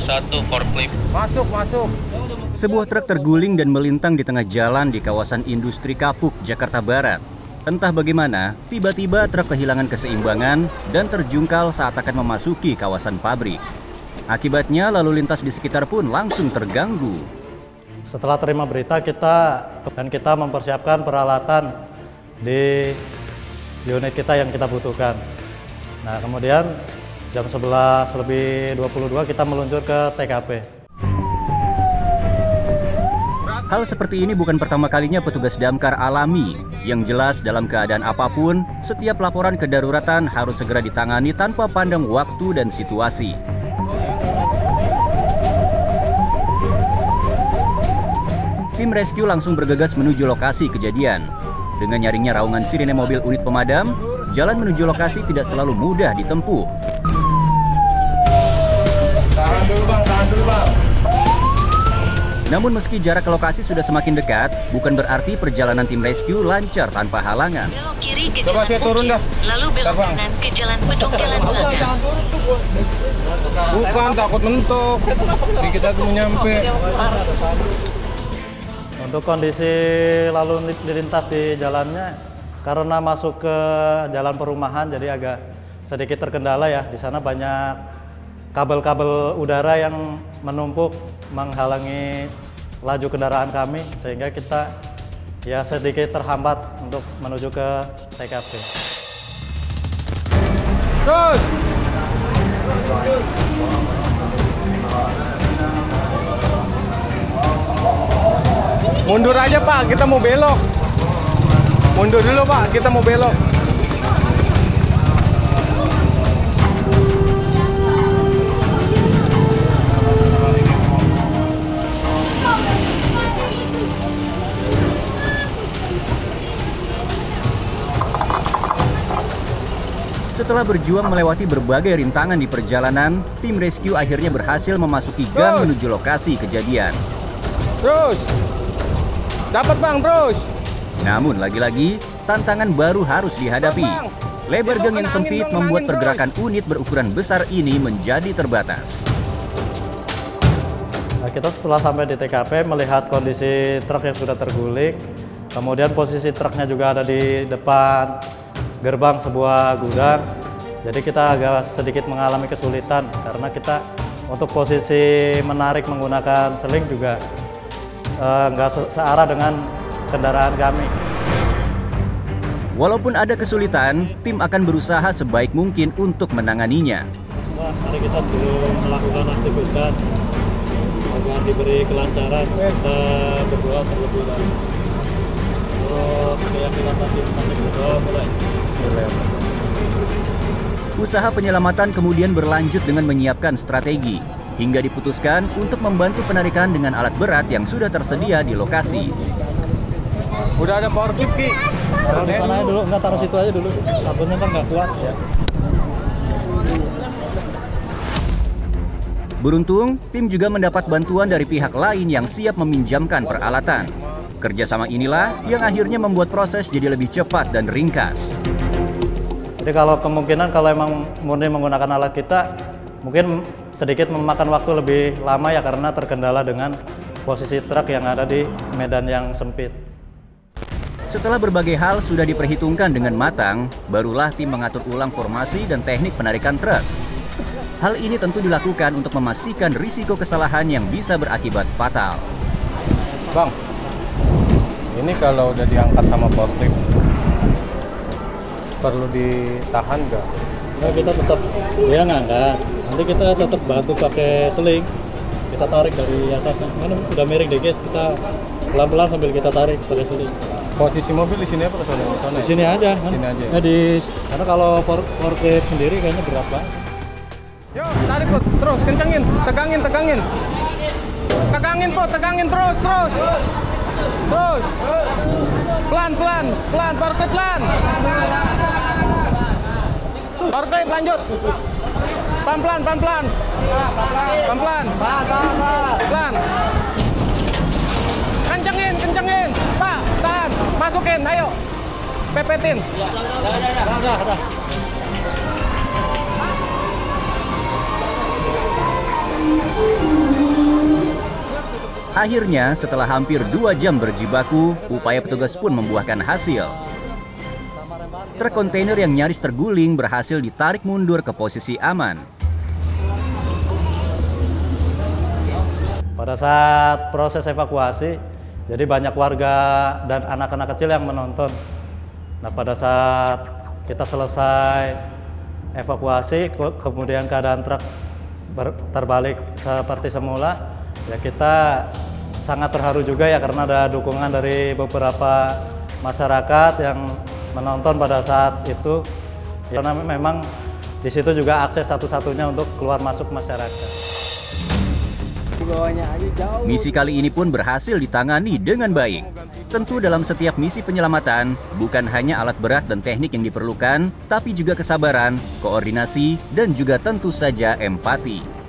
31 forklift. Masuk. Sebuah truk terguling dan melintang di tengah jalan di kawasan Industri Kapuk, Jakarta Barat. Entah bagaimana, tiba-tiba truk kehilangan keseimbangan dan terjungkal saat akan memasuki kawasan pabrik. Akibatnya lalu lintas di sekitar pun langsung terganggu. Setelah terima berita kita mempersiapkan peralatan di unit kita yang kita butuhkan. Nah, kemudian jam 11:22 kita meluncur ke TKP. Hal seperti ini bukan pertama kalinya petugas damkar alami. Yang jelas dalam keadaan apapun, setiap laporan kedaruratan harus segera ditangani tanpa pandang waktu dan situasi. Tim rescue langsung bergegas menuju lokasi kejadian. Dengan nyaringnya raungan sirine mobil unit pemadam, jalan menuju lokasi tidak selalu mudah ditempuh. Tahan dulu bang. Namun meski jarak ke lokasi sudah semakin dekat, bukan berarti perjalanan tim rescue lancar tanpa halangan. Belok kiri ke Coba jalan saya turun dah. lalu belok kanan ke jalan pedongkelan belakang. Bukan, takut mentok. Jadi kita belum nyampe. Untuk kondisi lalu lintas di jalannya, karena masuk ke jalan perumahan jadi agak sedikit terkendala ya. Di sana banyak kabel-kabel udara yang menumpuk menghalangi laju kendaraan kami, sehingga kita ya sedikit terhambat untuk menuju ke TKP. Terus! Mundur aja Pak, kita mau belok. Mundur dulu Pak, kita mau belok. Setelah berjuang melewati berbagai rintangan di perjalanan, tim rescue akhirnya berhasil memasuki gang menuju lokasi kejadian. Terus! Dapat Bang, terus! Namun lagi-lagi, tantangan baru harus dihadapi. Lebar gang yang sempit membuat pergerakan unit berukuran besar ini menjadi terbatas. Nah, kita setelah sampai di TKP melihat kondisi truk yang sudah terguling, kemudian posisi truknya juga ada di depan gerbang sebuah gudang. Jadi kita agak sedikit mengalami kesulitan karena kita untuk posisi menarik menggunakan seling juga nggak searah dengan kendaraan kami. Walaupun ada kesulitan, tim akan berusaha sebaik mungkin untuk menanganinya. Mari kita sebelum melakukan aktivitas agar diberi kelancaran, kita berdoa terlebih dahulu. Keyakinan masing-masing berdoa mulai. Usaha penyelamatan kemudian berlanjut dengan menyiapkan strategi, hingga diputuskan untuk membantu penarikan dengan alat berat yang sudah tersedia di lokasi. Udah ada power chip Ki. Taruh di sana aja dulu, enggak taruh situ aja dulu. Takutnya kan nggak kuat ya. Beruntung, tim juga mendapat bantuan dari pihak lain yang siap meminjamkan peralatan. Kerjasama inilah yang akhirnya membuat proses jadi lebih cepat dan ringkas. Jadi kalau kemungkinan kalau emang murni menggunakan alat kita, mungkin sedikit memakan waktu lebih lama ya karena terkendala dengan posisi truk yang ada di medan yang sempit. Setelah berbagai hal sudah diperhitungkan dengan matang, barulah tim mengatur ulang formasi dan teknik penarikan truk. Hal ini tentu dilakukan untuk memastikan risiko kesalahan yang bisa berakibat fatal. Bang, ini kalau udah diangkat sama forklift, perlu ditahan nggak? Nah, kita tetap dia ngangkat. Nanti kita tetap bantu pakai seling. Kita tarik dari atas. Mana udah miring deh guys. Kita pelan-pelan sambil kita tarik pakai seling. Posisi mobil di sini apa ke sana? Di sini aja. Kan? Sini aja. Nah, karena kalau forklift sendiri kayaknya berat banget. Yuk, tarik Put, terus kencengin, tegangin. Tegangin Put, tegangin terus. Terus. Pelan, forklift pelan. Forklift lanjut. Pelan-pelan. Pelan. Kencengin. Pak, tahan. Masukin, ayo. Pepetin. Udah. Akhirnya, setelah hampir 2 jam berjibaku, upaya petugas pun membuahkan hasil. Truk kontainer yang nyaris terguling berhasil ditarik mundur ke posisi aman. Pada saat proses evakuasi, jadi banyak warga dan anak-anak kecil yang menonton. Nah, pada saat kita selesai evakuasi, kemudian keadaan truk terbalik seperti semula, ya kita sangat terharu juga ya karena ada dukungan dari beberapa masyarakat yang menonton pada saat itu. Karena memang di situ juga akses satu-satunya untuk keluar masuk masyarakat. Misi kali ini pun berhasil ditangani dengan baik. Tentu dalam setiap misi penyelamatan, bukan hanya alat berat dan teknik yang diperlukan, tapi juga kesabaran, koordinasi, dan juga tentu saja empati.